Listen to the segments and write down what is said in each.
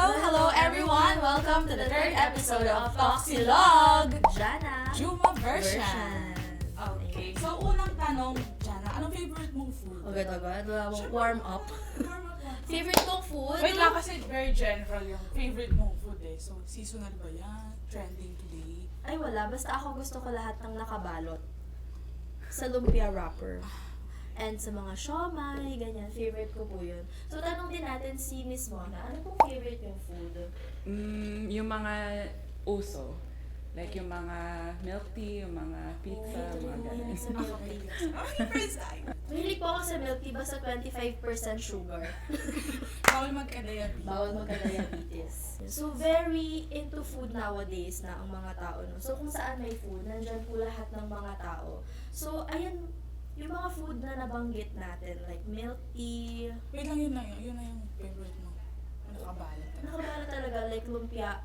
Hello everyone! Welcome to the third episode of Toxilog! Jana. Juma version. Okay, so unang tanong, Jana, anong favorite mong food? Agad-agad, wala mong warm up. Warm up lang. Favorite kong food? Wait lang kasi very general yung favorite mong food eh. So, seasonal ba yan? Trending today? Ay wala, basta ako gusto ko lahat ng nakabalot. Sa lumpia wrapper. And sa mga siomay, ganyan, favorite ko po yun. So tanong din natin si Miss Mona, ano pong favorite yung food? Yung mga uso. Like yung mga milk tea, yung mga pizza, mga ganun. Sa milk tea. First time. Mahilig po ako sa milk tea, basta 25% sugar. Bawal magka-diabetes. Bawal magka-diabetes. So, very into food nowadays na ang mga tao. No? So, kung saan may food, nandyan po lahat ng mga tao. So, ayan, yung mga food na nabanggit natin, like milk tea, Wait lang, yun na yung favorite mo. Nakabalat. nakabalot talaga, like lumpia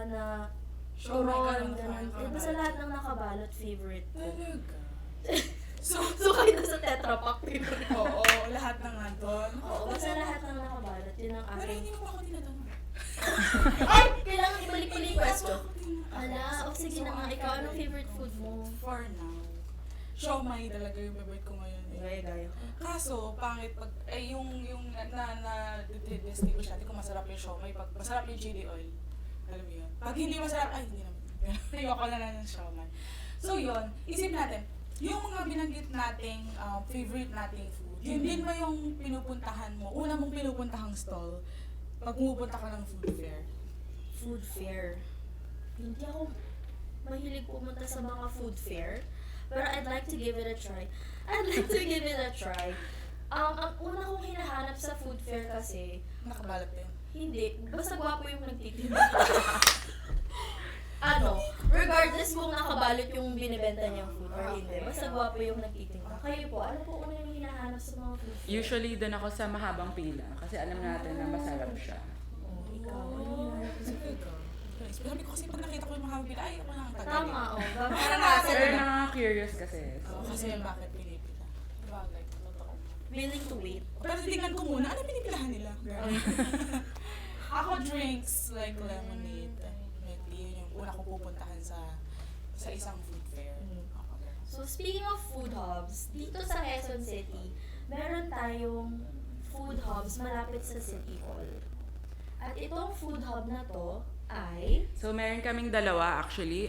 na Siomay ka turon, lang, ganun. nakabalot. Basta lahat ng nakabalot, favorite ko. Talaga? So, So, kayo na sa Tetra Pak, favorite ko. oo, lahat ng nandun. Oo, basta lahat ng nakabalot, yun ang Pero aking... hindi mo pa ako tinatanong. Ay! Kailangan ibalik ko yung question. Ala, Ala, o sige na nga, ikaw, anong favorite food mo? For now, siomay talaga yung favorite ko ngayon eh. Gaya-gaya. Kaso, pangit pag, yung distinguish natin kung masarap yung siomay, pag masarap yung chili oil. Alam mo yun? Pag hindi masarap, ay hindi naman. Ayoko na lang ng siomay. So yun, isip natin, yung mga binanggit nating favorite nating food, yun din ba yung pinupuntahan mo? Una mong pinupuntahang stall pag pumupunta ka ng food fair? Food fair. Hindi ako mahilig pumunta sa mga food fair. Pero I'd like to give it a try. Ang una kong hinahanap sa food fair kasi, Nakabalat din. hindi. Basta gwapo yung nagtitinda. Regardless kung nakabalot yung binibenta niyang food or hindi. Basta gwapo yung nagtitinda. Kayo po, ano po una yung hinahanap sa mga food fair? Usually doon ako sa mahabang pila kasi alam natin na masarap siya. Oh, ikaw, ano yung hinahanap mo sa food fair? Sabi ko kasi pag nakita ko yung mga habibila, ay ako nang tagal. Tama, oh. Parang Pero nasa nakaka-curious kasi. kasi bakit pinipila. Bagay, totoo. Willing to wait. Pero tingnan ko muna, ano pinipilahan nila? Ako drinks like lemonade, milk tea, yun yung una ko pupuntahan sa isang food fair. Ako ganun. So, speaking of food hubs, dito sa Quezon City, meron tayong food hubs malapit sa City Hall. At itong food hub na to ay... So meron kaming dalawa actually.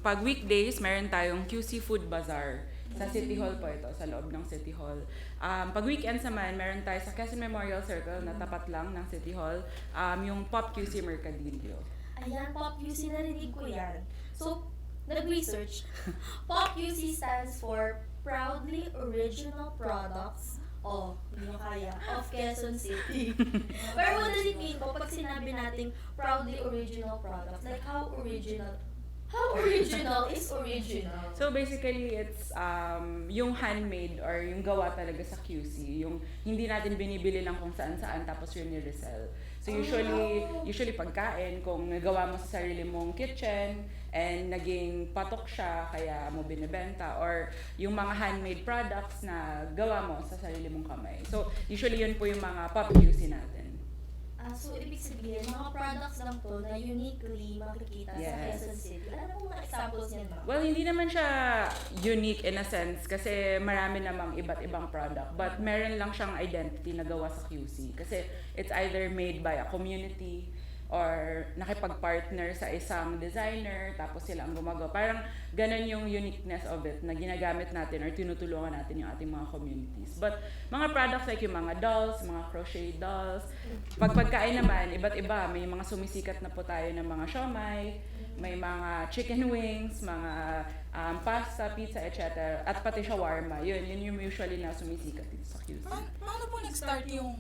Pag weekdays, meron tayong QC Food Bazaar. Sa City Hall po ito, sa loob ng City Hall. Pag weekends naman, meron tayo sa Quezon Memorial Circle na tapat lang ng City Hall, yung Pop QC Mercadillo. Ayan, Pop UC, narinig ko yan. So, nag-research. Pop UC stands for Proudly Original Products hindi nyo kaya, of Quezon City. Pero what does it mean po pag sinabi nating proudly original products? Like, how original is original? So basically, it's yung handmade or yung gawa talaga sa QC. Yung hindi natin binibili lang kung saan-saan tapos yun ni-resell. So usually pagkain, kung nagawa mo sa sarili mong kitchen and naging patok siya kaya mo binibenta, or yung mga handmade products na gawa mo sa sarili mong kamay. So usually yun po yung mga pop QC natin. So, ibig sabihin, mga products lang to na uniquely makikita sa Yes. Quezon City. Ano po mga examples niyan, ma'am? Well, hindi naman siya unique in a sense kasi marami namang iba't ibang product. But meron lang siyang identity na gawa sa QC. Kasi it's either made by a community or nakipag-partner sa isang designer tapos sila ang gumagawa. Parang ganun yung uniqueness of it na ginagamit natin or tinutulungan natin yung ating mga communities. But mga products like yung mga dolls, mga crochet dolls, pagkain naman, iba't iba. May mga sumisikat na po tayo ng mga siomay, may mga chicken wings, mga pasta, pizza, etc. At pati shawarma. Yun yung usually na sumisikat dito sa QC. Paano po nag-start yung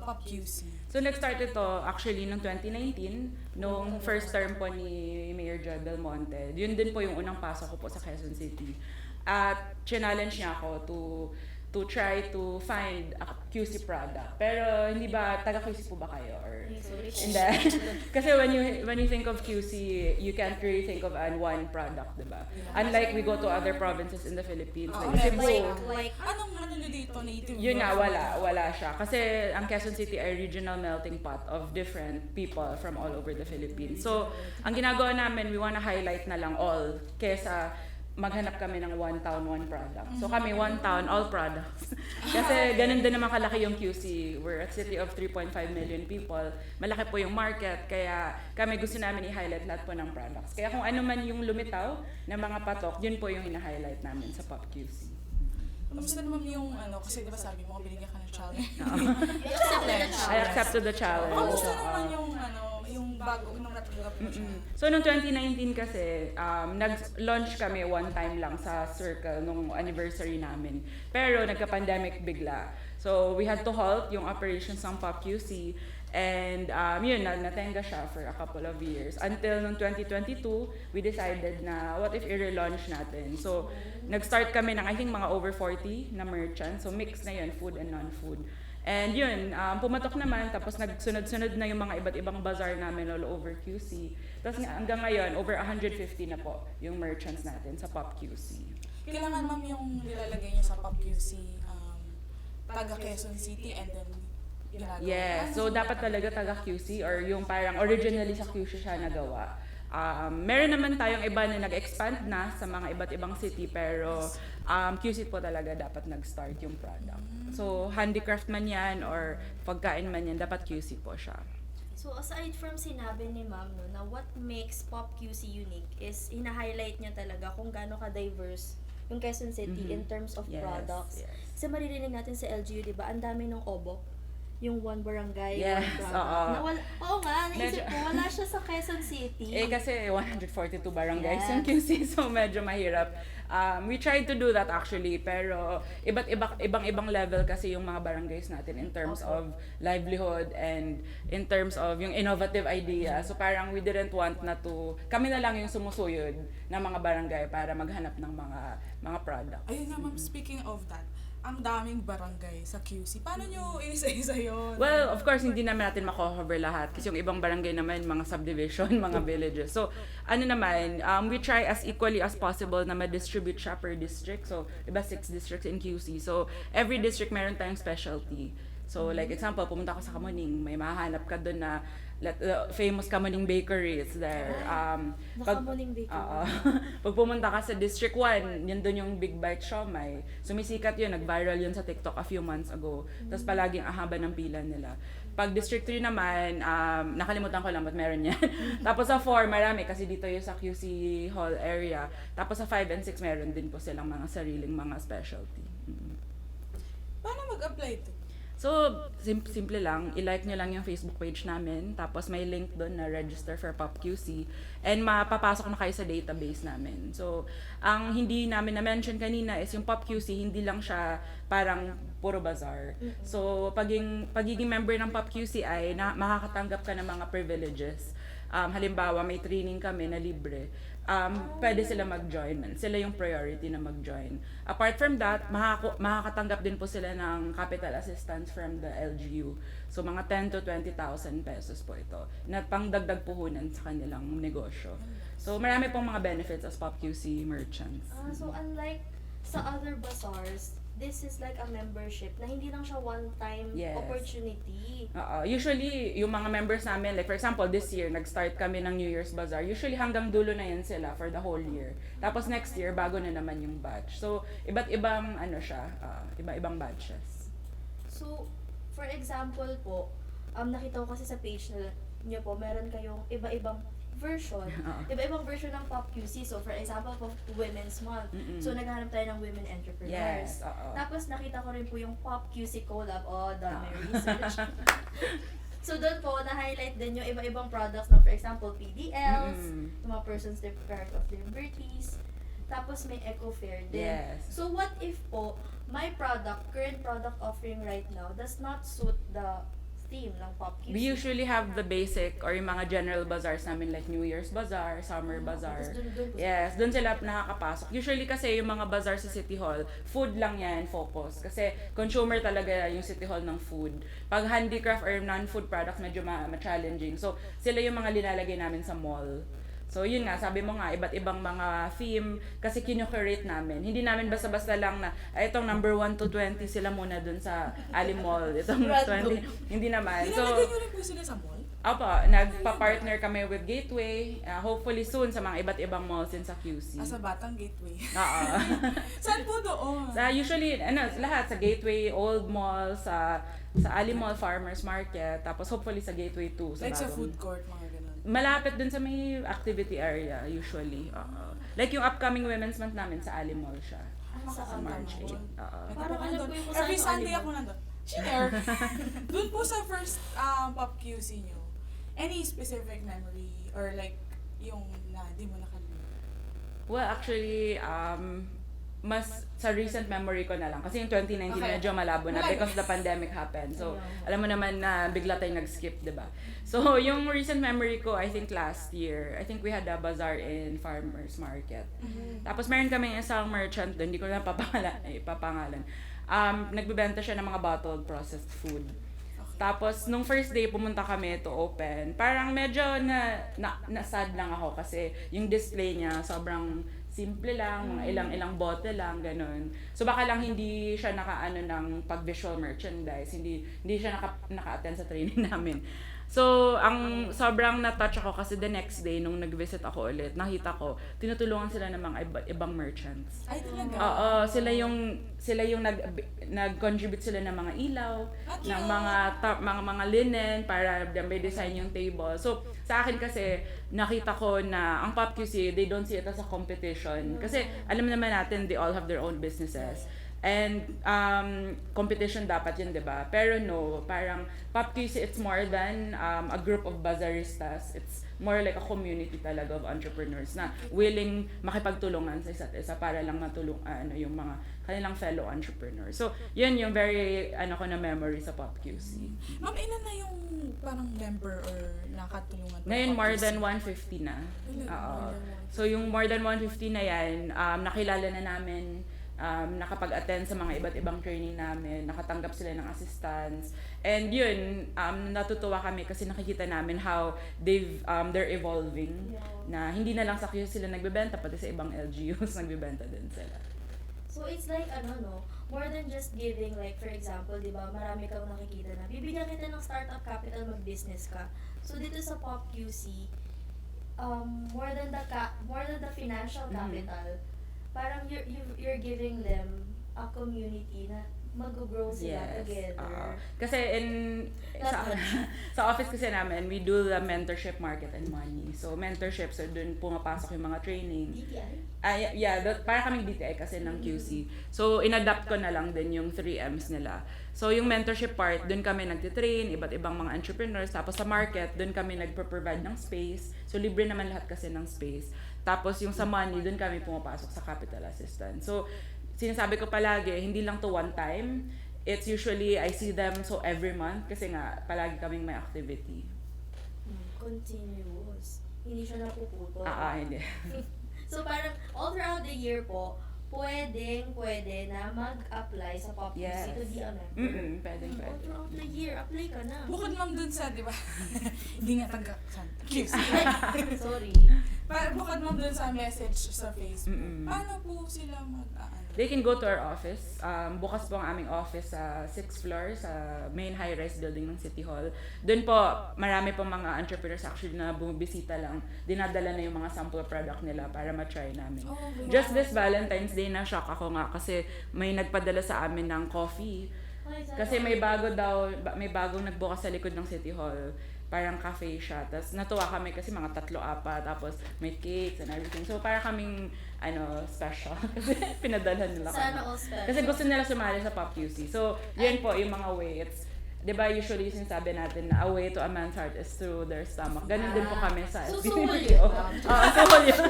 Pop QC? So nag-start ito actually noong 2019, nung first term po ni Mayor Joy Belmonte. Yun din po yung unang pasok ko po sa Quezon City. At challenge niya ako to to try to find a QC product. Pero hindi ba taga-QC po ba kayo? Or hindi. Kasi when you think of QC, you can't really think of one product, diba? Unlike we go to other provinces in the Philippines, like Cebu. Like, Anong ano nyo dito, native? Yun nga, wala siya. Kasi ang Quezon City ay regional melting pot of different people from all over the Philippines. So, ang ginagawa namin, we wanna highlight na lang all kesa maghanap kami ng one town, one product. So kami, one town, all products. Kasi ganun din naman kalaki yung QC. We're a city of 3.5 million people. Malaki po yung market, kaya kami gusto namin i-highlight lahat po ng products. Kaya kung ano man yung lumitaw na mga patok, yun po yung hina-highlight namin sa Pop QC. Kamusta naman yung ano, kasi diba sabi mo, binigyan ka ng challenge. I accepted the challenge. Kamusta naman yung ano, yung bago, nung natanggap mo siya? So, noong 2019 kasi, nag-launch kami one time lang sa Circle nung anniversary namin. Pero nagka-pandemic bigla. So, we had to halt yung operations ng Pop QC. And yun, natenga siya for a couple of years. Until noong 2022, we decided na what if i-relaunch natin. So, nag-start kami ng I think mga over 40 na merchants. So, mix na yun, food and non-food. And yun, pumatok naman, tapos nagsunod-sunod na yung mga iba't ibang bazaar namin all over QC. Tapos hanggang ngayon, over 150 na po yung merchants natin sa Pop QC. Kailangan ma'am yung nilalagay niyo sa Pop QC, taga Quezon City and then ginagawa. Yes, so dapat talaga taga QC or yung parang originally sa QC siya nagawa. Meron naman tayong iba na nag-expand na sa mga iba't ibang city pero QC po talaga dapat nag-start yung product. So handicraft man yan or pagkain man yan, dapat QC po siya. So aside from sinabi ni Ma'am no, na what makes Pop QC unique is hina-highlight niya talaga kung gaano ka-diverse yung Quezon City in terms of products. Yes. Kasi maririnig natin sa LGU, di ba? Ang dami ng OBO. Yung one barangay, Yes, one product. oo. Oo nga, naisip Medyo- ko, wala siya sa Quezon City. Kasi 142 barangays Yes. yung QC, so medyo mahirap. We tried to do that actually, pero ibang level kasi yung mga barangays natin in terms of livelihood and in terms of yung innovative idea. So parang we didn't want na to, kami na lang yung sumusuyod ng mga barangay para maghanap ng mga product. Ayun nga ma'am, speaking of that, ang daming barangay sa QC. Paano nyo isa-isa yun? Well, of course, hindi naman natin mako-cover lahat kasi yung ibang barangay naman, mga subdivision, mga villages. So, ano naman, we try as equally as possible na ma-distribute siya per district. So, iba 6 districts in QC. So, every district meron tayong specialty. So, like example, pumunta ka sa Kamuning, may mahanap ka doon na famous Kamuning Bakery is there. Kamuning Bakery. Pag pumunta ka sa District 1, yun doon yung Big Bite Siomai. Sumisikat yun, nag-viral yun sa TikTok a few months ago. Tapos palaging ahaba ng pila nila. Pag District 3 naman, nakalimutan ko lang ba't meron yan. Tapos sa 4, marami kasi dito yung sa QC Hall area. Tapos sa 5 and 6, meron din po silang mga sariling mga specialty. Paano mag-apply to? So, simple lang, i-like nyo lang yung Facebook page namin, tapos may link doon na register for Pop QC, and mapapasok na kayo sa database namin. So, ang hindi namin na-mention kanina is yung Pop QC, hindi lang siya parang puro bazaar. So, pagiging member ng Pop QC ay makakatanggap ka ng mga privileges. Halimbawa, may training kami na libre. Pwede sila mag-join man. Sila yung priority na mag-join. Apart from that, makakatanggap din po sila ng capital assistance from the LGU. So mga 10 to 20,000 pesos po ito na pangdagdag puhunan sa kanilang negosyo. So marami pong mga benefits as Pop QC merchants. So unlike sa other bazaars, this is like a membership na hindi lang siya one-time Yes. opportunity. Usually, yung mga members namin, like for example, this year, nag-start kami ng New Year's Bazaar. Usually, hanggang dulo na yan sila for the whole year. Tapos next year, bago na naman yung batch. So, iba't-ibang, iba-ibang batches. So, for example po, nakita ko kasi sa page niyo po, meron kayong iba-ibang version. Iba-ibang version ng Pop QC. So, for example po, Women's Month. Mm-mm. So, naghahanap tayo ng women entrepreneurs. Yes, oo. Tapos, nakita ko rin po yung Pop QC collab. Done my research. So, doon po, na-highlight din yung iba-ibang products ng, for example, PDLs, yung mga persons deprived of liberties. Tapos, may eco-fair din. Yes. So, what if po, my product, current product offering right now, does not suit the theme ng Pop QC? We usually have the basic or yung mga general bazaars namin like New Year's Bazaar, Summer Bazaar. Tapos dun po Yes, doon sila nakakapasok. Usually kasi yung mga bazaar sa City Hall, food lang yan focus. Kasi consumer talaga yung City Hall ng food. Pag handicraft or non-food products, medyo ma-challenging. So, sila yung mga linalagay namin sa mall. So, yun nga, sabi mo nga, iba't ibang mga theme kasi kinu-curate namin. Hindi namin basta-basta lang na, itong number 1 to 20 sila muna dun sa Ali Mall. Itong Random. 20, hindi naman. So, Nilalagay nyo rin po sila sa mall? opo, nagpa-partner kami with Gateway. Hopefully soon sa mga iba't ibang malls din sa QC. Sa Batang Gateway. Oo. Saan po doon? Usually, lahat sa Gateway, Old Mall, sa Ali Mall, Farmers Market, tapos hopefully sa Gateway 2. Like sa bagong- food court, mga ganun. Malapit dun sa may activity area, usually. Like yung upcoming Women's Month namin sa Ali Mall siya. Sa Sa March 8. Parang alam ko yung kung Every saan yung Sunday animal. ako nandun. Share! Doon po sa first Pop QC nyo, any specific memory or like yung na di mo nakalimutan? Well, actually, mas sa recent memory ko na lang. Kasi yung 2019 Okay. medyo malabo na Malabo. because the pandemic happened. So, Yeah. alam mo naman na bigla tayong nag-skip, di ba? So, yung recent memory ko, I think last year, I think we had a bazaar in Farmers Market. Tapos meron kaming isang merchant doon, hindi ko na papangalan. Nagbebenta siya ng mga bottled processed food. Tapos, nung first day, pumunta kami to open. Parang medyo na-sad lang ako kasi yung display niya sobrang simple lang, mga ilang bote lang, ganun. So baka lang hindi siya nakaano ng pag-visual merchandise, hindi siya naka-attend sa training namin. So, ang sobrang na-touch ako kasi the next day, nung nag-visit ako ulit, nakita ko, tinutulungan sila ng mga ibang merchants. Ay, talaga? Oo, sila yung nag-contribute sila ng mga ilaw, Okay. ng mga linen para may design yung table. So, sa akin kasi nakita ko na ang Pop QC, they don't see it as a competition kasi alam naman natin they all have their own businesses. And competition dapat yun, 'di ba? Pero no, parang Pop QC it's more than a group of bazaristas. It's more like a community talaga of entrepreneurs na willing makipagtulungan sa isa't isa para lang matulungan yung mga kanilang fellow entrepreneurs. So, yun yung very ko na memory sa Pop QC. Ma'am, ilan na yung parang member or nakatulungan? Ngayon more than 150 na. Ilan? Oo. More than 150. So yung more than 150 na yan, nakilala na namin, nakapag-attend sa mga iba't ibang training namin, nakatanggap sila ng assistance. And yun, natutuwa kami kasi nakikita namin how they're evolving. Yeah. Na hindi na lang sa QC sila nagbebenta, pati sa ibang LGUs nagbebenta din sila. So it's like more than just giving, like for example, di ba, marami kang nakikita na bibigyan kita ng startup capital, mag-business ka. So dito sa Pop QC, more than the financial capital, parang you're giving them a community na mag-grow sila together. Kasi sa office kasi namin, we do the mentorship, market, and money. So mentorship, so dun pumapasok yung mga training. DTI? Para kaming DTI kasi ng QC. So, inadapt ko na lang din yung 3Ms nila. So, yung mentorship part, dun kami nagtitrain, iba't ibang mga entrepreneurs. Tapos sa market, dun kami nagpo-provide ng space. So, libre naman lahat kasi ng space. Tapos yung sa money, dun kami pumapasok sa capital assistance. So, sinasabi ko palagi, hindi lang to one time. It's usually, I see them so every month kasi nga, palagi kaming may activity. Continuous. Hindi siya napuputol. Hindi. So parang all throughout the year po, pwede na mag-apply sa Pop QC Yes. to be a member. Pwede. All throughout the year, apply ka na. Bukod ma'am dun sa, di ba? Hindi nga taga QC. Sorry. Bukod ma'am dun sa message sa Facebook, Mm-mm. paano po sila They can go to our office. Bukas po ang aming office sa 6th floor sa main high-rise building ng City Hall. Doon po, marami pong mga entrepreneurs actually na bumibisita lang. Dinadala na yung mga sample product nila para ma-try namin. Oh, wow. Just this Valentine's Day, na-shock ako nga kasi may nagpadala sa amin ng coffee. Ay, sana Kasi may bagong nagbukas sa likod ng City Hall. Parang cafe siya. Tapos natuwa kami kasi mga 3-4, tapos may cakes and everything. So para kaming special kasi pinadalhan nila Sana kami. all special. Kasi gusto nila sumali sa Pop QC. So yun po yung mga way. It's, di ba usually sinasabi natin na a way to a man's heart is through their stomach. Ganun din po kami sa So, SBPO. suhol yun. Suhol yun.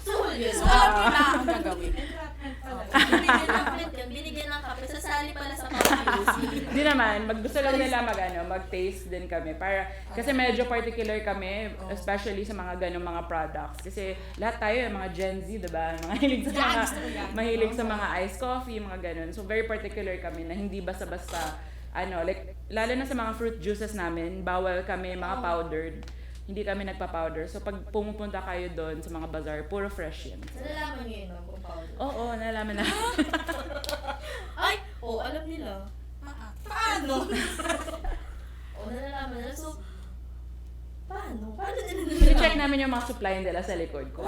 Suhol yun. So, alam niyo na ang gagawin. Bibigyan lang comment yun, binigyan ng kape, sasali pala sa Pop Hindi naman, gusto lang nila mag-taste din kami. Kasi medyo particular kami, especially sa mga ganong mga products. Kasi lahat tayo, mga Gen Z, diba? Mahilig sa mga iced coffee, mga ganon. So very particular kami na hindi basta-basta, lalo na sa mga fruit juices namin, bawal kami mga powdered. Hindi kami nagpa-powder. So pag pumupunta kayo doon sa mga bazaar, puro fresh yan. Nalalaman niyo yun, kung powder? Oo, nalaman na. Ay! Alam nila. Paano? Nalalaman nila. So, paano? Paano nila I-check namin yung mga supply nila sa likod kung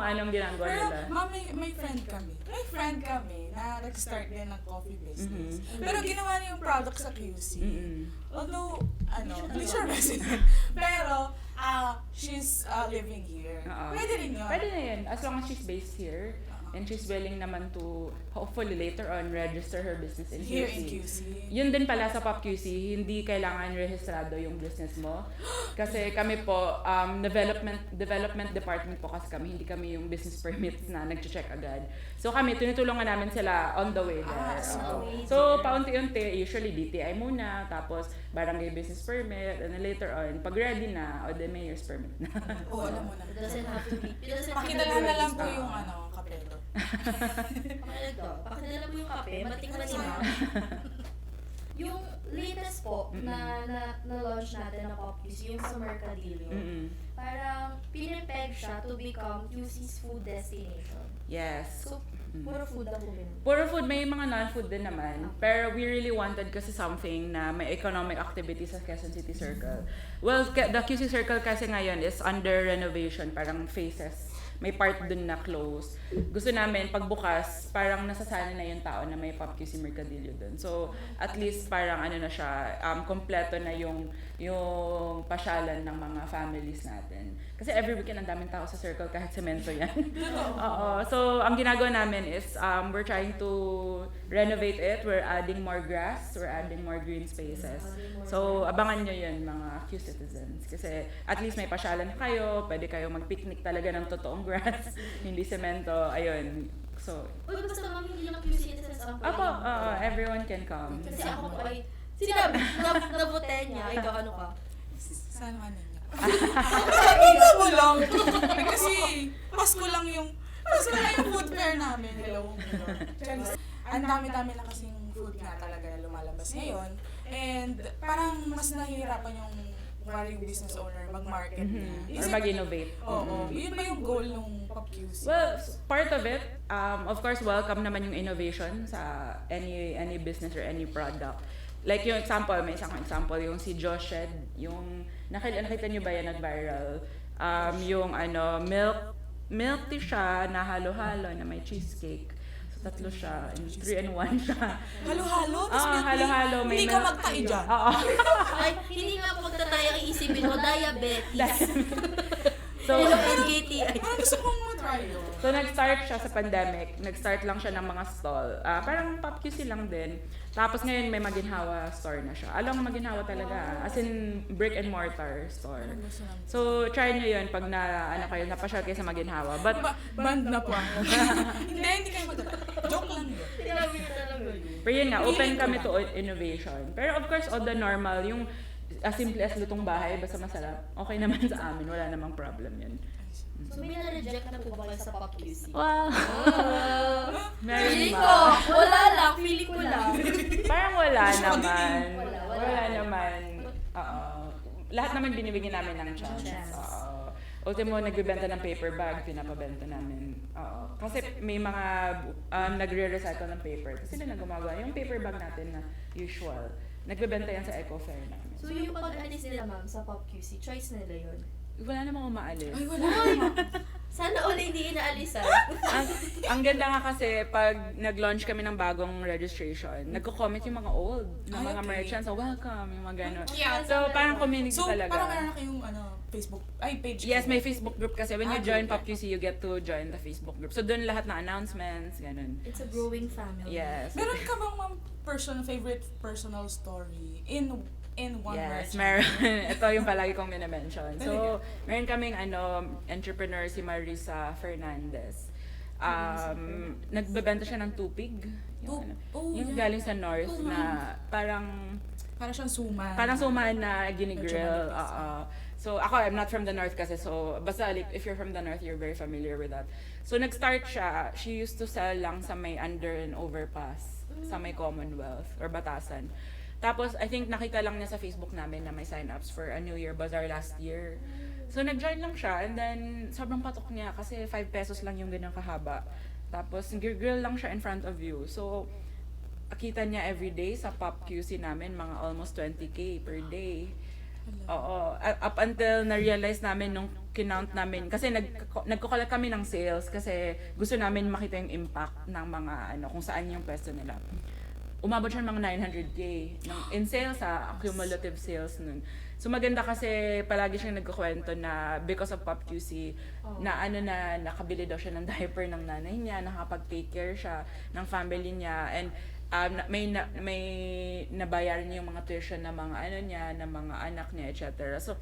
anong ginagawa Pero, nila. may friend kami. May friend kami na nag-start din ng coffee business. Mhm. Pero ginawa niya yung product sa QC. Although, hindi siya resident. Pero, she's living here. Pwede rin yun. Pwede na yun. As long as she's based here. And she's willing naman to, hopefully later on, register her business in Here QC. in QC. Yun din pala sa Pop QC, hindi kailangan rehistrado yung business mo. Kasi kami po, development department po kasi kami, hindi kami yung business permits na nag-check agad. So kami, tinutulungan namin sila on the way there. So paunti-unti, usually DTI muna, tapos barangay business permit, and then later on, pag ready na, o the mayor's permit na. Alam mo na. It doesn't have to be. Pakidala na lang po yung kapero. Pakidala mo yung kape, matikman nila. Yung latest po na launch natin na Pop QC, yung sa Mercadillo, parang pinipeg siya to become QC's food destination. Yes. So, puro food lang po yun. Puro food, may mga non-food din naman. Pero we really wanted kasi something na may economic activity sa Quezon City Circle. Well, the QC Circle kasi ngayon is under renovation, parang phases. May part dun na close. Gusto namin, pagbukas, parang nasasanay na yung tao na may Pop QC Mercadillo dun. So, at least parang na siya, kompleto na yung pasyalan ng mga families natin. Kasi every weekend ang daming tao sa circle kahit semento yan. Oo. So, ang ginagawa namin is, we're trying to renovate it. We're adding more grass. We're adding more green spaces. So, abangan nyo yun, mga Q citizens. Kasi at least may pasyalan kayo, pwede kayo mag-picnic talaga ng totoong grass, hindi semento, ayun. So, Basta ma'am, hindi lang QC citizens ang Ako, everyone can come. Kasi ako po ay, sinabi, nabote niya, ikaw ano ka? Saan ka niya? Ito mo lang. Kasi Pasko lang yung food fair namin. Hello. Ang dami-dami na kasing food nga talaga na lumalabas ngayon. And parang mas nahihirapan yung business owner mag-market niya. Or mag-innovate. Oo. Yun ba yung goal ng Pop QC? Well, part of it, of course, welcome naman yung innovation sa any business or any product. Like yung example, may isang example, yung si Josh Shed, yung, nakita niyo ba yan nag-viral? Yung milk tea siya na halo-halo na may cheesecake. So, tatlo siya, 3-in-1 siya. Halo-halo? Halo-halo. Hindi ka magtae dyan. Oo. Ay, hindi nga po magtataya iisipin mo, diabetes. So, NKTI. Parang gusto kong matry yun. So, nag-start siya sa pandemic. Nag-start lang siya ng mga stall. Parang Pop QC lang din. Tapos ngayon may Maginhawa store na siya. Alam mo Maginhawa talaga. As in, brick and mortar store. So, try nyo yun pag napasyal kayo sa Maginhawa. But, Band na po ako. Hindi kayo magtatry. Joke lang yun. Sinabi niya talaga yun. pero yun nga, open kami to innovation. Pero of course, all the normal, yung as simple as lutong bahay, basta masarap, okay naman sa amin. Wala namang problem yun. So may na-reject na po ba kayo sa Pop QC? Wow! Meron Feeling ba? ko, wala lang, feeling ko lang. Parang wala naman. Wala. Wala naman. Oo. Lahat naman binibigyan namin ng chance. Oo. Ultimo, nagbibenta ng paper bag, pinapabenta namin. Oo. Kasi may mga nagre-recycle ng paper. Kasi sila na gumagawa. Yung paper bag natin na usual, nagbibenta yan sa Eco Fair namin. So yung pag-alis nila ma'am sa Pop QC, choice nila yun? Wala namang umaalis. Ay, wala. Sana uli hindi inaalisan. ang ganda nga kasi pag nag-launch kami ng bagong registration, nagko-comment yung mga old na Ay, mga okay. merchants, so welcome, yung mga gano'n. Yeah, So parang community So, talaga. parang meron na kayong Facebook, page. Yes, may Facebook group kasi when you Ah, join okay. Pop QC, you get to join the Facebook group. So doon lahat ng announcements, ganun. It's a growing family. Yes. Meron ka bang favorite personal story in one Yes, word? meron. Ito yung palagi kong minamention. So, meron kaming entrepreneur si Marisa Fernandez. nagbebenta siya ng tupig. Yung galing sa north na parang Parang siyang suman. parang suman na ginigrill. Medyo manipis. So ako, I'm not from the north kasi, so basta like, if you're from the north, you're very familiar with that. So nag-start siya, she used to sell lang sa may under and overpass, sa may Commonwealth or Batasan. Tapos I think nakita lang niya sa Facebook namin na may sign-ups for a New Year Bazaar last year. So nag-join lang siya and then sobrang patok niya kasi 5 pesos lang yung ganyan kahaba. Tapos grill lang siya in front of you. So akita niya everyday sa Pop QC namin mga almost 20k per day. Oo, up until na-realize namin nung kinount namin, kasi nagko-collect kami ng sales kasi gusto namin makita yung impact ng mga kung saan yung pwesto nila. Umabot siya ng mga 900k in sales cumulative sales nun. So maganda kasi palagi siyang nagkukwento na because of Pop QC, na nakabili daw siya ng diaper ng nanay niya, nakapag-take care siya ng family niya, and may nabayaran niya yung mga tuition ng mga ng mga anak niya, etc. So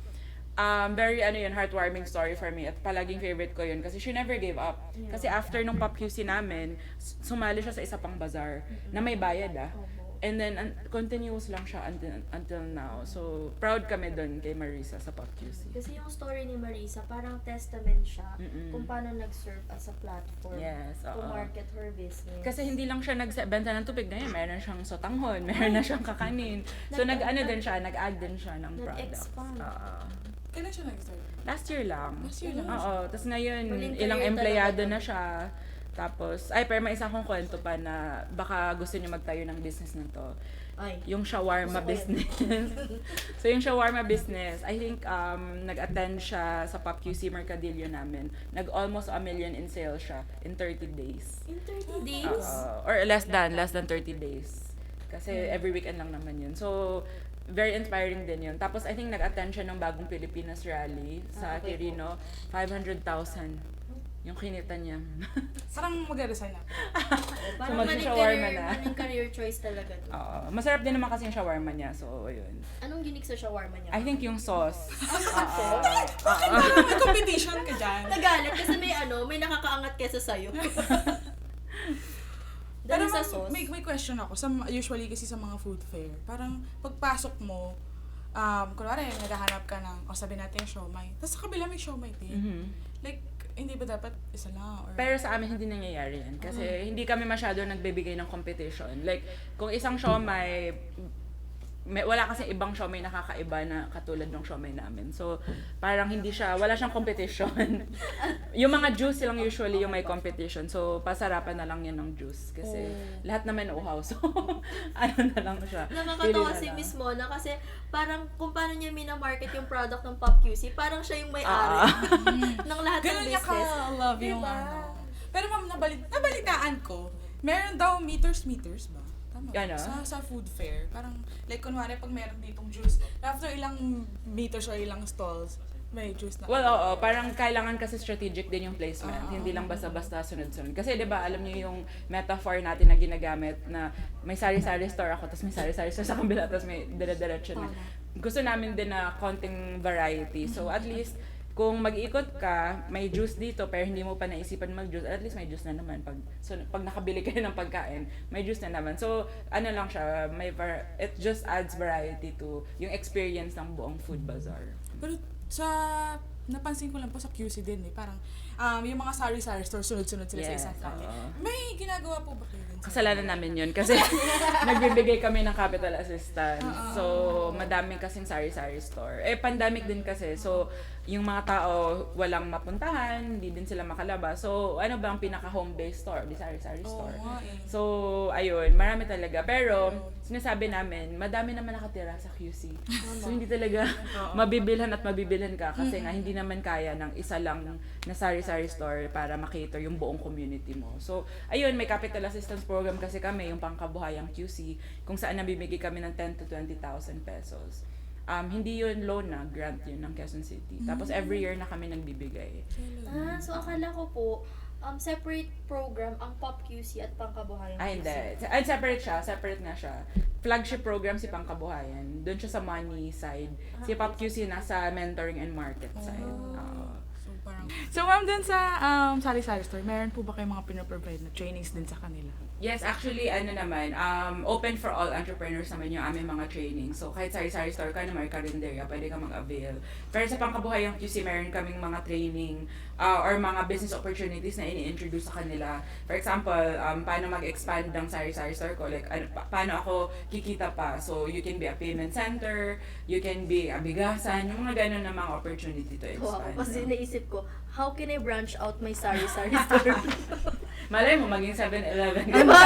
very heartwarming story for me at palaging favorite ko yun kasi she never gave up. Kasi after nung Pop QC namin, sumali siya sa isa pang bazaar na may bayad and then continuous lang siya until now. So proud kami doon kay Marisa sa Pop QC. Kasi yung story ni Marisa, parang testament siya kung paano nag-serve as a platform to market her business. Kasi hindi lang siya nagbenta ng tubig na yun, meron siyang sotanghon, meron na siyang kakanin. So nag-add din siya ng products. Nag-expand. Kailan siya nag-start? Last year lang. Last year lang. Oo. Tapos ngayon, Muling ilang career empleyado talaga. na siya. Tapos, pero may isa akong kwento pa na baka gusto niyo magtayo ng business na to. Ay. Yung shawarma Gusto ko yan. business. So yung shawarma business, I think nag-attend siya sa Pop QC Mercadillo namin. Nag-almost 1 million in sales siya in 30 days. In 30 days? Or less than 30 days. Kasi every weekend lang naman yun. So, very inspiring din yun. Tapos, I think nag-attend siya ng bagong Pilipinas rally sa Quirino. 500,000 yung kinita niya. Parang mag-resign ako. Parang mag-shawarma na. maling career choice talaga to. Masarap din naman kasi yung shawarma niya. So, yun. Anong ginig sa shawarma niya? I think yung sauce. Parang may competition ka dyan. Nagalit kasi may nakakaangat kesa sa'yo. Pero Dahil sa sauce. may question ako. Usually kasi sa mga food fair, parang pagpasok mo, kunwari naghahanap ka ng, sabi natin siomai. Tapos sa kabila may siomai din. Like, hindi ba dapat isa lang? Or... Pero sa amin hindi nangyayari yan. Kasi hindi kami masyado nagbibigay ng competition. Like, kung isang siomai, wala kasi ibang siomai na kakaiba na katulad ng siomai namin. So, parang wala siyang competition. Yung mga juice lang usually yung may competition. So, pasarapan na lang yan ng juice. Kasi lahat naman uhaw. So, na lang siya. Nakakatawa Pili si na lang. Miss Mona kasi parang kung paano niya minamarket yung product ng Pop QC, parang siya yung may-ari ng lahat ng Ganun niya business. ka-love yung Diba? Pero ma'am, nabalitaan ko, meron daw meters ba? Tama. Ano? Sa food fair. Parang, like, kunwari, pag meron ditong juice, after ilang meters or ilang stalls, may juice na. Well, oo. Parang kailangan kasi strategic din yung placement. Hindi lang basta-basta sunod-sunod. Kasi 'di ba alam niyo yung metaphor natin na ginagamit na may sari-sari store ako, tapos may sari-sari store sa kabila, tapos may dire-diretso na. Gusto namin din na konting variety. So at least, kung mag-ikot ka, may juice dito pero hindi mo pa naisipan mag-juice, at least may juice na naman. Pag nakabili kayo ng pagkain, may juice na naman. So, lang siya, it just adds variety to yung experience ng buong food bazaar. Pero napansin ko lang po sa QC din parang yung mga sari-sari store, sunod-sunod sila sa isang kali. May ginagawa po ba kayo din? Kasalanan namin yun kasi nagbibigay kami ng capital assistance. So, madaming kasing sari-sari store. Pandemic din kasi. So, yung mga tao walang mapuntahan, hindi din sila makalabas. So, ano ba ang pinaka-home base store? Di sari-sari store. So, ayun, marami talaga. Pero, sinasabi namin, madami naman nakatira sa QC. So, hindi talaga mabibilhan at mabibilhan ka kasi nga hindi naman kaya ng isa lang na sari-sari store para makater yung buong community mo. So, ayun, may capital assistance program kasi kami, yung pangkabuhayang QC, kung saan nabibigay kami ng 10 to 20,000 pesos. Hindi yun loan na, grant yun ng Quezon City. Tapos every year na kami nagbibigay. So akala ko po, separate program ang Pop QC at Pangkabuhayan QC. Hindi. Separate siya. Separate nga siya. Flagship program si Pangkabuhayan. Doon siya sa money side. Si Pop QC nasa mentoring and market side. So, parang So ma'am, dun sa Sari-Sari Store, meron po ba kayong mga pinaprovide na trainings din sa kanila? Yes, actually, open for all entrepreneurs naman yung aming mga training. So, kahit sari-sari store ka naman, karinderya, pwede ka mag-avail. Pero sa pangkabuhayang QC, meron kaming mga training or mga business opportunities na ini-introduce sa kanila. For example, paano mag-expand ng sari-sari store ko, like, paano ako kikita pa. So, you can be a payment center, you can be a bigasan, yung mga ganun na mga opportunity to Wow, expand. kasi naisip ko, how can I branch out my sari-sari store? Malay mo, maging 7-Eleven. Diba?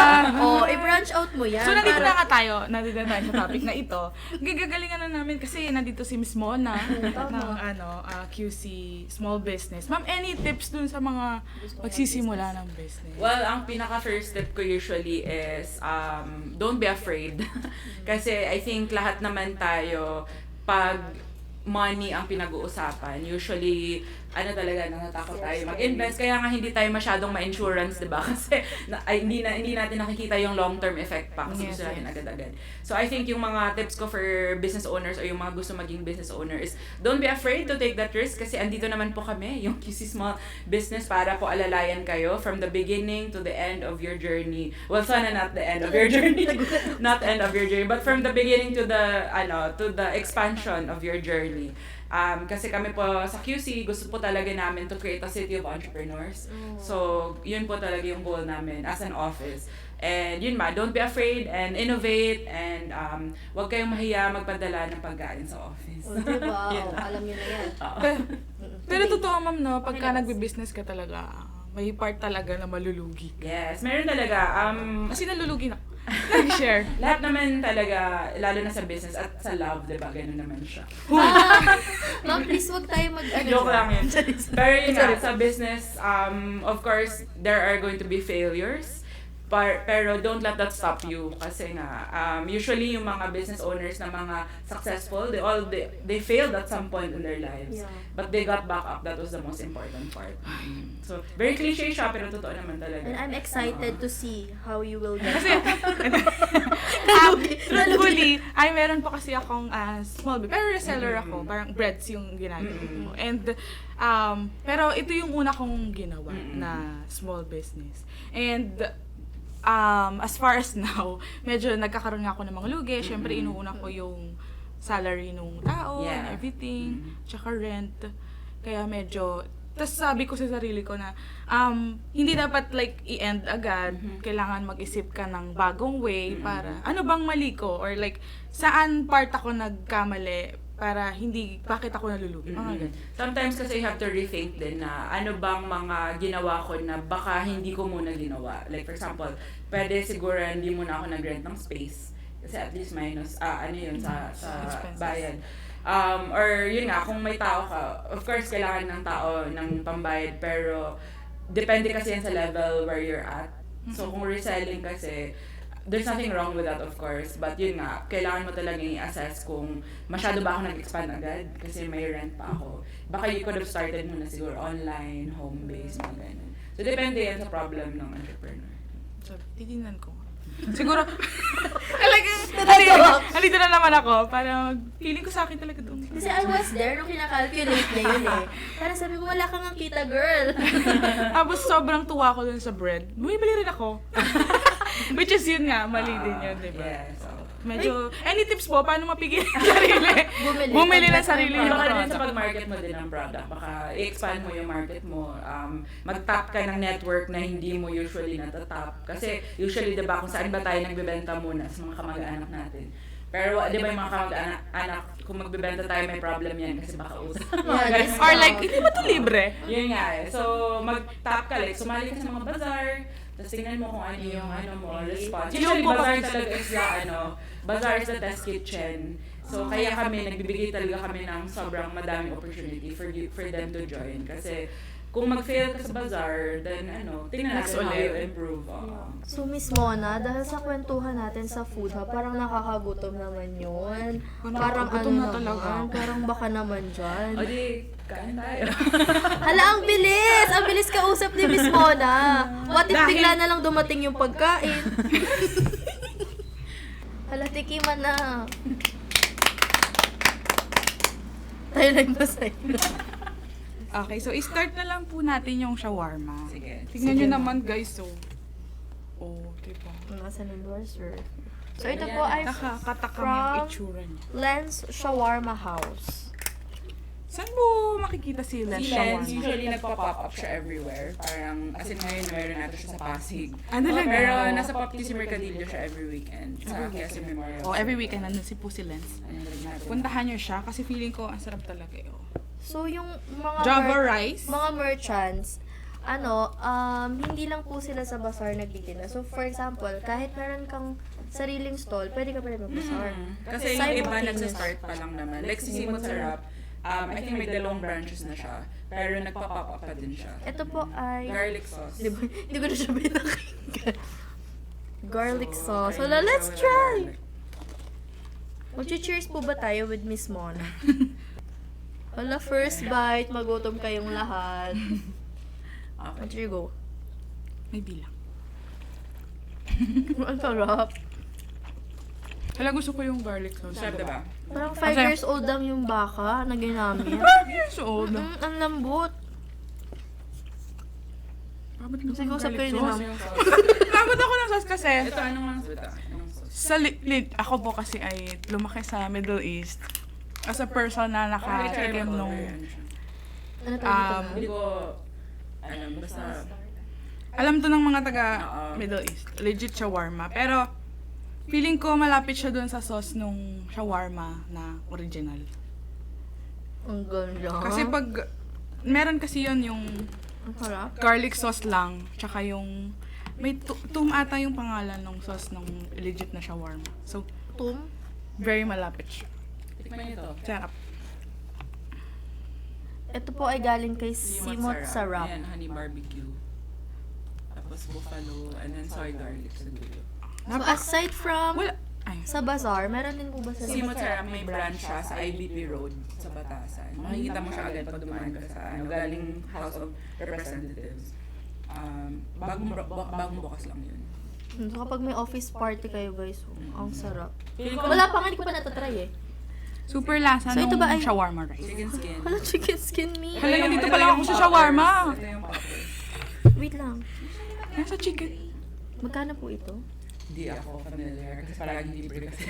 I-branch out mo yan. So nandito para- na nga tayo sa topic na ito. Gagalingan na namin kasi nandito si Miss Mona tama. ng QC Small Business. Ma'am, any tips dun sa mga magsisimula ng business? Well, ang pinaka-first step ko usually is don't be afraid. Kasi I think lahat naman tayo, pag money ang pinag-uusapan, usually, talaga, natatakot Yes, tayo mag-invest. Kaya nga hindi tayo masyadong ma-insurance, di ba? Kasi hindi natin nakikita yung long-term effect pa kasi Yes, gusto natin yes. agad-agad. So I think yung mga tips ko for business owners or yung mga gusto maging business owner is don't be afraid to take that risk kasi andito naman po kami, yung QC Small Business, para po alalayan kayo from the beginning to the end of your journey. Well, sana not the end of your journey. Not end of your journey, but from the beginning to the expansion of your journey. Kasi kami po sa QC, gusto po talaga namin to create a city of entrepreneurs. So, yun po talaga yung goal namin as an office. And yun don't be afraid and innovate and wag kayong mahiya magpadala ng pagkain sa office. Oh, diba? Yun lang. Alam niyo na yan. Pero totoo ma'am, no, pagka nagbe-business ka talaga, may part talaga na malulugi. Yes, meron talaga. Kasi nalulugi na. Nag-share. Lahat naman talaga, lalo na sa business at sa love, diba? Ganun naman siya. Ma'am, please wag tayo Joke lang yun. Pero yun nga, sa business, of course, there are going to be failures. Pero don't let that stop you. Kasi nga, usually yung mga business owners na mga successful, they failed at some point in their lives. Yeah. But they got back up. That was the most important part. So, very cliche siya, pero totoo naman talaga. And I'm excited to see how you will get Kasi, truthfully, meron pa kasi akong small business. Pero reseller ako. Parang breads yung ginagawa ko. And, pero ito yung una kong ginawa na small business. And, as far as now, medyo nagkakaroon nga ako ng mga lugi. Siyempre, inuuna ko yung salary nung tao and everything, tsaka rent. Kaya medyo, tas sabi ko sa sarili ko na, hindi dapat like i-end agad. Kailangan mag-isip ka ng bagong way para, ano bang mali ko? Or like, saan part ako nagkamali para bakit ako nalulugi? Mga ganun. Sometimes kasi you have to rethink din na ano bang mga ginawa ko na baka hindi ko muna ginawa. Like for example, pwede siguro hindi muna ako nag-rent ng space. Kasi at least minus, sa Expenses. bayad. Or yun nga, kung may tao ka, of course kailangan ng tao ng pambayad, pero depende kasi yan sa level where you're at. So kung reselling kasi, there's nothing wrong with that, of course. But yun nga, kailangan mo talaga i-assess kung masyado ba ako nag-expand agad kasi may rent pa ako. Baka you could have started muna siguro online, home-based, mga ganun. So, depende yan sa problem ng entrepreneur. So, titignan ko. Siguro, Natatawa. halito na naman ako para feeling ko sa akin talaga doon. Kasi I was there nung kinakalculate niya yun eh. Parang sabi ko, wala kang kita, girl. Tapos sobrang tuwa ko dun sa bread. Bumibili rin ako. Which is yun nga, mali din yun, di ba? Yes. So, Medyo, any tips po, paano mapigil ang sarili? Bumili. Bumili ng Pag-bet sarili mo yung baka din product. sa pag-market mo din ng product, baka i-expand mo yung market mo, mag-tap ka ng network na hindi mo usually natatap. Kasi usually, diba, kung saan ba tayo nagbebenta muna sa mga kamag-anak natin. Pero di ba yung mga kamag-anak, kung magbebenta tayo may problem yan kasi baka usap. Yeah, this Or like, hindi ba ito libre? Yun nga eh. So, mag-tap ka, like, sumali ka sa mga bazaar, tapos tingnan mo kung ano yung response. Usually, bazaar talaga is bazaar is the test kitchen. So, kaya nagbibigay talaga kami ng sobrang madaming opportunity for them to join. Kasi, kung mag-fail ka sa bazaar, then tingnan Next natin how ulit. you improve. So, Miss Mona, dahil sa kwentuhan natin sa food hub, parang nakakagutom naman yun. Parang Nakakagutom na talaga. parang baka naman dyan. O di, kain tayo. Hala, ang bilis! Ang bilis kausap ni Miss Mona. What if Dahil- bigla na lang dumating yung pagkain? Hala, tikiman na. Tayo lang masaya. Okay, so i-start na lang po natin yung shawarma. Sige. Tignan nyo naman guys, so. Oh, diba? Nasa endorser. So ito po ay Nakakatakam yung From- itsura niya. Lens Shawarma House. Saan mo makikita si Lens Si Lens, Shawarma? usually nagpa-pop up siya everywhere. Parang, as in ngayon, meron natin siya sa Pasig. Ah, talaga? Pero nasa Paptisi Mercadillo siya every weekend. Sa Quezon Memorial. Oh, every weekend nandun si po si Lens. Ano rin natin? Puntahan nyo siya kasi feeling ko ang sarap talaga eh. Oh. So yung mga Java rice. mga merchants, hindi lang po sila sa bazaar nagtitinda. So for example, kahit meron kang sariling stall, pwede ka pa rin mag-bazaar. Kasi yung iba Simultaneous. nagsa-start pa lang naman. Like si Simot Sarap, I think may 2 branches na siya. Pero nagpa-pop up pa din siya. Ito po ay Garlic sauce. Di ba? Hindi ko na siya pinakinggan. Garlic sauce. So, try let's mo siya try! garlic. Mag-cheers po ba tayo with Miss Mona? Wala, first bite, magutom kayong lahat. Okay. Here you go. May bilang. Ang sarap. Hala, gusto ko yung garlic sauce. Sarap, diba? Parang 5 Kasi- years old lang yung baka na ginamit. Years old. Ang lambot. Bakit Sige, usap kayo ni sauce? ma'am. Pagod ako ng sauce kasi. Ito, anong lang ito? Anong sauce? Ako po kasi ay lumaki sa Middle East. As a person na nakatikim nung... Ano tawag dito? Hindi ko, basta, Alam to ng mga taga Oo. Middle East. Legit shawarma. Pero, feeling ko malapit siya dun sa sauce nung shawarma na original. Ang ganda. Kasi pag... Meron kasi yon yung Ang sarap. garlic sauce lang. Tsaka yung... May tum ata yung pangalan ng sauce ng legit na shawarma. So, Tum. very malapit siya. tikman niyo to. Sarap. Ito po ay galing kay Simot Sarap. Ayan, honey barbecue. Tapos buffalo, and then soy garlic sa dulo. So aside from Wala. Ay. sa bazaar, meron din po ba sa Simot Sarap, may branch siya sa IBP Road sa Batasan. Makikita mo siya agad pag dumaan ka sa galing House of Representatives. Bagong bukas lang yun. So kapag may office party kayo guys, ang sarap. Feeling ko, Wala pa nga, hindi ko pa natatry eh. Super lasa So, ito nung ba ay- shawarma rice. chicken skin. Hala, chicken skin meat. Hala, yung dito Ito pa lang yung ako sa poppers. shawarma. Ito yung poppers. Wait lang. Nasa chicken. Magkano po ito? Hindi ako familiar kasi parang libre kasi.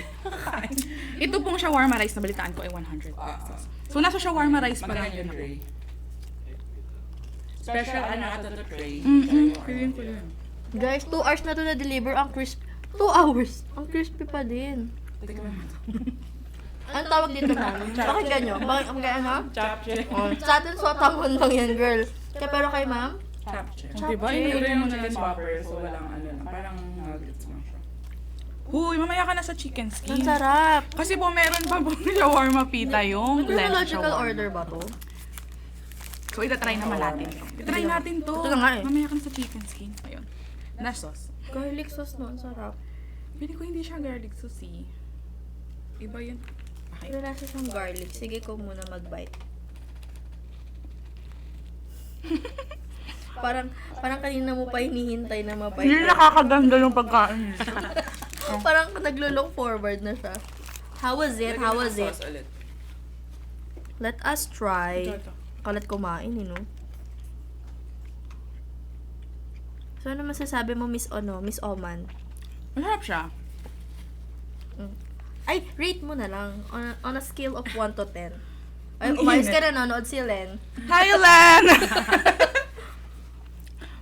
Ito pong shawarma rice na balitaan ko ay 100 pesos. So, nasa shawarma rice pa lang Magkano yun yung ako. tray? Special ata to tray. Feeling ko yun. Guys, 2 hours na to na-deliver. Ang crisp. 2 hours. Ang crispy pa din. Tikman mo to. Ang tawag dito namin. Bakit ganyo? Bakit ang ano? Chapche. Oh, sa atin, sotangon lang yan, girl. Kaya pero kay ma'am, Chapche. Diba? Ito Inuulit mo yung na chicken lang. popper, so walang ano lang. Parang nuggets lang siya. Huy, mamaya ka na sa chicken ang skin. sarap. Kasi po meron pa pong shawarma pita yung blend Chronological shawarma. order ba to? So, itatry naman natin to. Itatry natin to. Ito na nga eh. Mamaya ka na sa chicken skin. Ayun. Na sauce. Garlic sauce no, ang sarap. Pili ko hindi siya garlic sauce eh. Iba yun. Okay. Pero nasa siyang garlic. Sige ko muna mag-bite. parang kanina mo pa hinihintay na mabite. Hindi nakakaganda yung pagkain. Parang naglo-look forward na siya. How was it? How was it? Sauce ulit. Let us try. Ito. Kalat kumain, no? So, ano masasabi mo, Miss Oman? Masarap siya. Ay, rate mo na lang. On a scale of 1 to 10. Ay, umayos ka na, nanonood si Len. Hi, Len!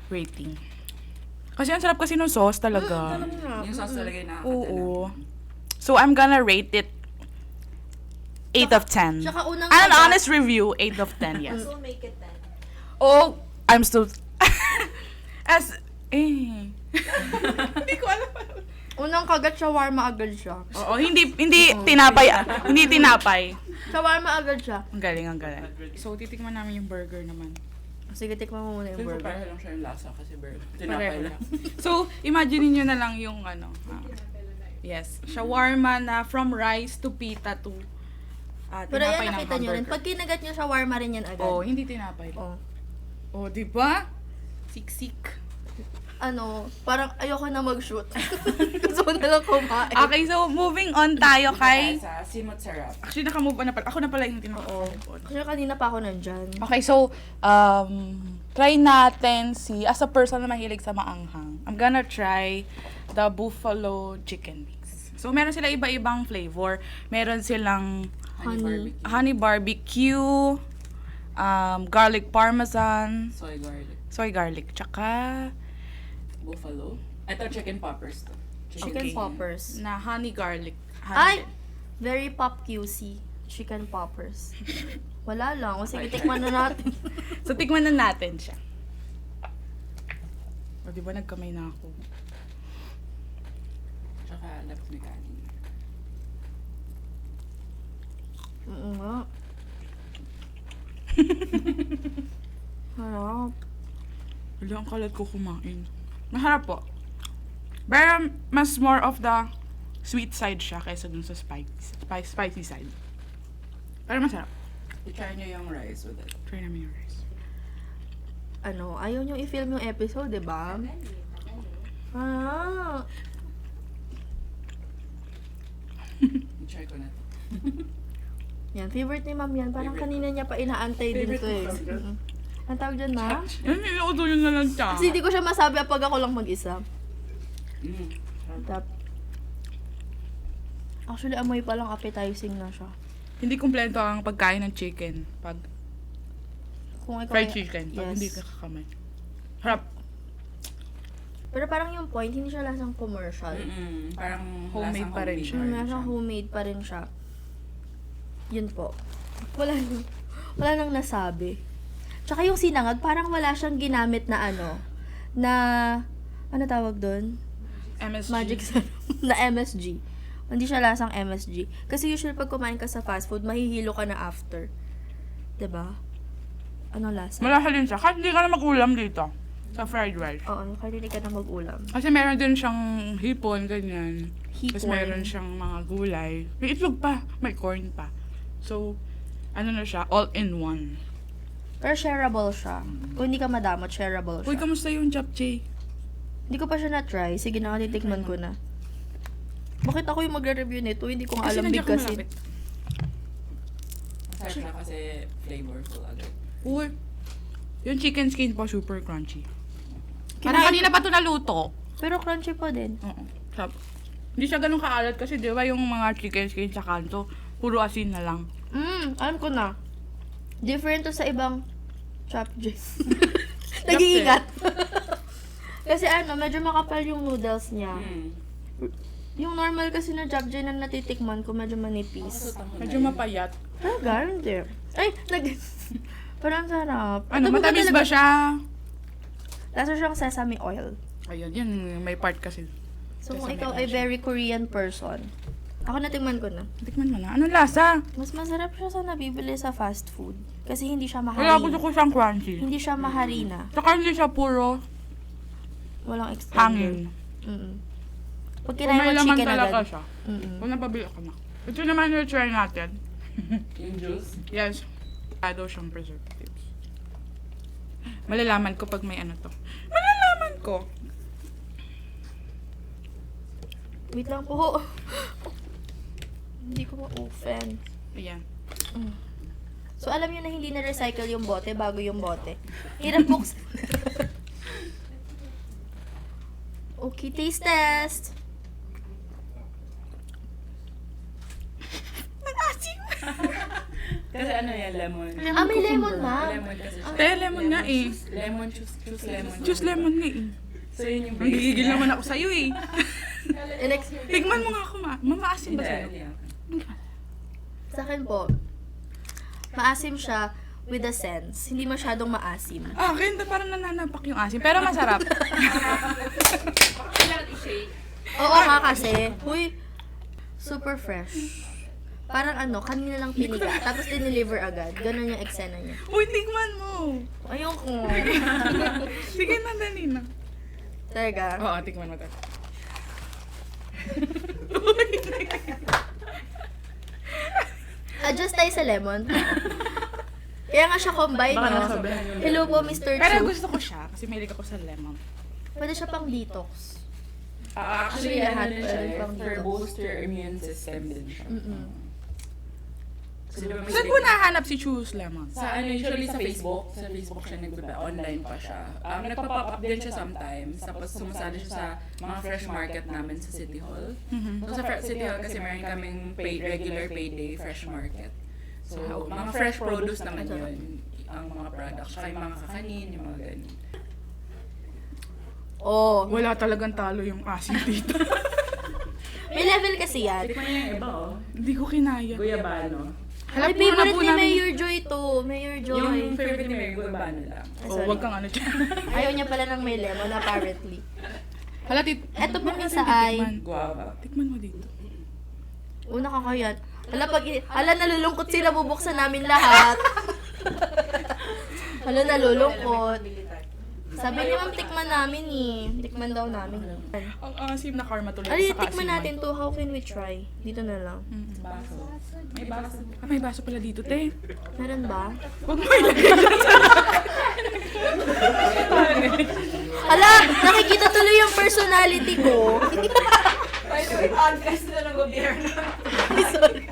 Rating. Kasi ang sarap kasi ng sauce talaga. Yung sauce talaga yung nakakadala. Oo. So, I'm gonna rate it 8 of 10. Tsaka unang An kagat- honest review, 8 of 10, yes. So, make it 10. Oh, I'm still... Hindi ko alam. Unang kagat, shawarma agad siya. Oo, hindi tinapay. Hindi tinapay. Shawarma agad siya. Ang galing, ang galing. So, titikman namin yung burger naman. Sige, tikman mo muna yung Feel ko burger. pareho lang siya yung lasa kasi burger. Pareho Tinapay lang. lang. So, imagine niyo na lang yung yes, shawarma na from rice to pita to Pero tinapay yan, ng nakita nyo rin. hamburger. Pag kinagat nyo, shawarma rin yan agad. Oh, hindi tinapay. Oh. Oh, di ba? Siksik. parang ayoko na mag-shoot. Gusto ko na lang kumain. Okay, so moving on tayo kay... Sa simot sarap. Actually, naka-move on na pala. Ako na pala yung tinatawag. Kasi kanina pa ako nandyan. Okay, so, try natin as a person na mahilig sa maanghang, I'm gonna try the buffalo chicken wings. So, meron sila iba-ibang flavor. Meron silang honey barbecue, garlic parmesan, soy garlic, tsaka Buffalo. Ito, chicken poppers to. Chicken poppers. na honey garlic. Ay! Very pop QC. Chicken poppers. Wala lang. O sige, tikman na natin. So, tikman na natin siya. O, di ba nagkamay na ako? Tsaka dapat may kanin. Oo nga. Harap. Wala, ang kalat ko kumain. Masarap po. Pero mas more of the sweet side siya kaysa dun sa spicy side. Pero masarap. I-try nyo yung rice with it. Try namin yung rice. Ayaw nyo i-film yung episode, diba? I-try ko na. Yan, favorite ni ma'am yan. Parang Favorite kanina niya pa inaantay din Favorite to eh. mo ba? Mm. Ang tawag dyan, ma'am? Yan, niluto yun na lang siya. Kasi hindi ko siya masabi pag ako lang mag-isa. Sarap. Actually, amoy pa lang appetizing na siya. Hindi kumpleto ang pagkain ng chicken pag Kung ikaw fried chicken. Pag Yes. hindi ka kakamay. Harap. Pero parang yung point, hindi siya lasang commercial. Parang Homemade lasang pa rin homemade siya. Lasang homemade pa rin siya. Yun po. Wala nang nasabi. Tsaka yung sinangag, parang wala siyang ginamit na ano tawag doon? MSG. Magic syrup na MSG. Hindi siya lasang MSG. Kasi usually pag kumain ka sa fast food, mahihilo ka na after. 'Di ba? Ano lasa? Malasa din siya. Kahit hindi ka na mag-ulam dito. Sa fried rice. Oo, kahit hindi ka na mag-ulam. Kasi meron din siyang hipon, ganyan. Tapos Hipon. meron siyang mga gulay. May itlog pa. May corn pa. So, ano na siya? All in one. Pero shareable siya. Kung hindi ka madamot, shareable Uy, siya. kamusta yung japchae? Hindi ko pa siya na-try. Sige na, titikman ko na. Bakit ako yung magre-review nito? Hindi ko nga Kasi alam nandiyan ka kasi. malapit. Masarap na kasi flavorful agad. Uy, yung chicken skin po super crunchy. Kinain Parang kanina pa ito naluto. Pero crunchy pa din. Oo. Sarap. Hindi siya ganun kaalat kasi di ba yung mga chicken skin sa kanto, puro asin na lang. Alam ko na. Different to sa ibang chapjay. Nag-iingat. Kasi medyo makapal yung noodles niya. Yung normal kasi na chapjay na natitikman ko, medyo manipis. Medyo mapayat. Talaga, hindi. Ay, parang sarap. Ano, Ito, matamis talaga- ba siya? Lasa siyang sesame oil. Ayun, yan. May part kasi. So, kung Sesame ikaw oil ay siya. very Korean person, ako natikman ko na. Tikman mo na. Anong lasa? Mas masarap siya sa nabibili sa fast food. Kasi hindi siya Kaya gusto maharina. ko siyang crunchy. Hindi siya maharina. Saka hindi siya puro Walang extender. hangin. Pag Kung kinain may mo laman chicken talaga agad. siya. Kung napabili ka na. Ito naman yung try natin. Yung juice? Yes. Ado siyang preservatives. Malalaman ko pag may ano to. Malalaman ko. Wait lang po. Hindi ko ma-open. Ayan. So, alam niyo na hindi na-recycle yung bote bago yung bote. Hirap buksan. Okay, taste test. Kasi ano yan, lemon. May lemon na. Lemon kasi siya. Te, lemon nga eh. Lemon, choose lemon. Juice lemon nga eh. So yun yung base Magigigil niya. naman ako sa'yo eh. Next, Tigman mo nga ako mamaasim ba sa'yo? Hindi. sa akin po, maasim siya with a sense. Hindi masyadong maasim. Ah, ganda parang nananapak yung asim. Pero masarap. Oo nga kasi. Uy, super fresh. Parang kanina lang piniga. Tapos dineliver agad. Ganon yung eksena niya. Uy, tigman mo. Ayoko. Sige na, dali na. Talaga. Oo, tigman mo tayo. Adjust tayo sa lemon. Kaya nga siya combine, Baka no? nasabihan yun. Hello po, Mr. Pero Chu. gusto ko siya kasi mahilig ako sa lemon. Pwede siya pang detox. Actually, lahat ano din siya, pwede pang for detox. boost your immune system din siya. Kasi diba may Saan mo nahanap si Choose Lemon? usually sa Facebook. Sa Facebook siya online pa siya. Nagpa-pop up din siya sometimes. Tapos sumasali siya sa mga fresh market namin sa City Hall. So sa City Hall kasi meron kaming regular payday fresh market. So mga fresh produce naman yun. Ang mga products. Saka yung mga kakanin, yung mga ganyan. Oh, Wala talagang talo yung asin dito. may level kasi yan. Tikman niya yung iba oh. Hindi ko kinaya. Guyabano. Ay, Puro na favorite po ni namin- Mayor Joy to. Mayor Joy. Yung favorite ni Mary, guyabano lang. Oh, wag kang ano dyan. Ayaw niya pala ng may lemon, apparently. Hala, Eto po isa ay, Guava. Tikman mo dito. una kakayat. Hala, nalulungkot sila, bubuksan namin lahat. Hala, nalulungkot. Sabi ni Ma'am, tikman namin eh. Tikman daw namin. Ang asim na karma tuloy Ay, sa tikman kaasiman. natin to. How can we try? Dito na lang. Baso. May baso. Ah, may baso pala dito, te. Meron ba? Huwag mo ilagay. Hala, nakikita tuloy yung personality ko. Podcast na ng gobyerno. Sorry.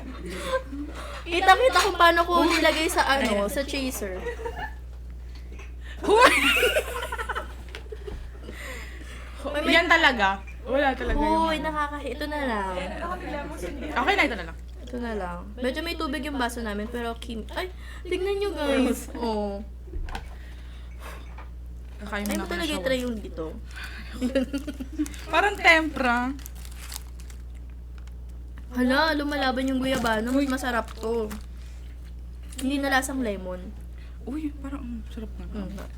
Kita-kita kung paano ko nilagay sa sa chaser. Huy! Yan talaga. Wala talaga Uy, yung... ito na lang. Okay na, ito na lang. Ito na lang. Medyo may tubig yung baso namin, pero ay, tignan nyo guys. Oh. Kakain mo Ay, na mo talaga siya. i-try yung dito. Parang tempra. Hala, lumalaban yung guyabano. Mas masarap to. Hindi na lasang lemon. Uy, parang sarap na.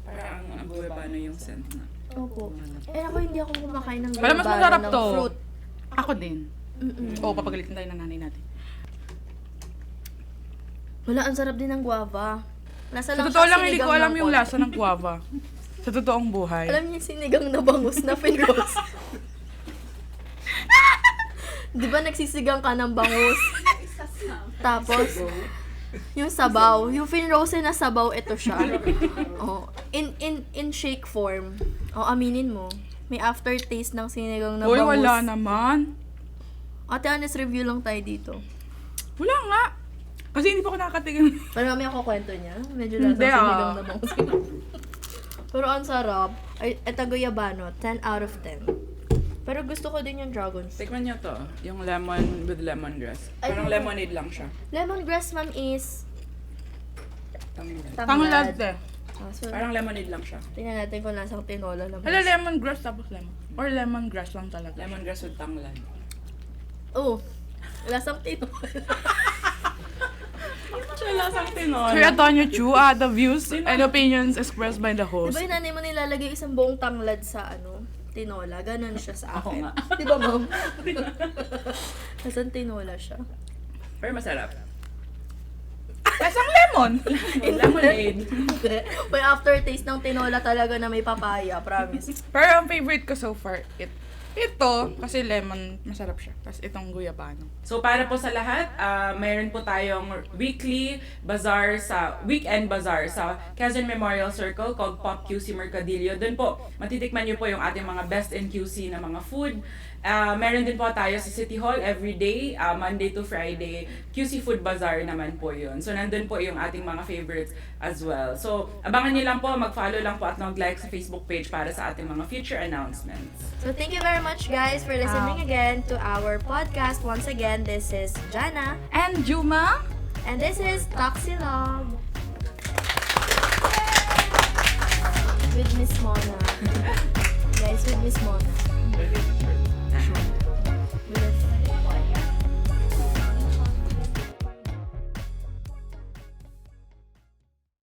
Parang ang guyabano yung scent na. Opo. Ako hindi ako kumakain ng Wala, mas guyabano masarap ng to. fruit. Ako din. Mm-mm. Oo, papagalitin tayo ng nanay natin. Wala, ang sarap din ng guava. Lasa Sa lang totoo siya lang, hindi ko sinigang alam ng yung konti. lasa ng guava. Sa totoong buhay. Alam niyo yung sinigang na bangus na finrose? Di ba nagsisigang ka ng bangus? Tapos, yung sabaw, yung finrose na sabaw, ito siya. Oh, in shake form. Oh, aminin mo. May aftertaste ng sinigang na Uy, bangus. wala naman. Ate, honest review lang tayo dito. Wala nga. Kasi hindi pa ako nakakatingin. Pero mamaya ako kwento niya. Medyo lasang Hindi, sinigang na bangus. Pero ang sarap. Ay, ito guyabano, 10 out of 10. Pero gusto ko din yung dragon fruit. Tikman niyo to, yung lemon with lemongrass. Ay, Parang ano? lemonade lang siya. Lemongrass, ma'am, is Tanglad. Tanglad eh. So, Parang lemonade lang siya. tingnan natin kung lasang tinola naman. Hala, lemongrass tapos lemon. Or lemongrass lang talaga. Lemongrass with tanglad. Oh, lasang tinola. Siya lasang tinola. Sir Antonio Chu, the views and opinions expressed by the host. Diba yung nanay mo nilalagay isang buong tanglad sa tinola? Ganon siya sa Ako akin. nga. Diba, ma'am? Lasang tinola siya. Pero masarap. Lasang lemon! Lemonade. May aftertaste ng tinola talaga na may papaya, promise. Pero ang favorite ko so far, ito, kasi lemon, masarap siya. Tapos itong guyabano. So para po sa lahat, mayroon po tayong weekly bazaar weekend bazaar sa Quezon Memorial Circle called Pop QC Mercadillo. Doon po, matitikman niyo po yung ating mga best in QC na mga food. Meron din po tayo sa City Hall every day, Monday to Friday. QC Food Bazaar naman po yun. So nandun po yung ating mga favorites as well. So abangan niyo lang po, mag-follow lang po at mag-like sa Facebook page para sa ating mga future announcements. So thank you very much guys for listening again to our podcast. Once again, this is Jana. And Juma? And this is Toxilog. With Miss Mona. Guys, with Miss Mona.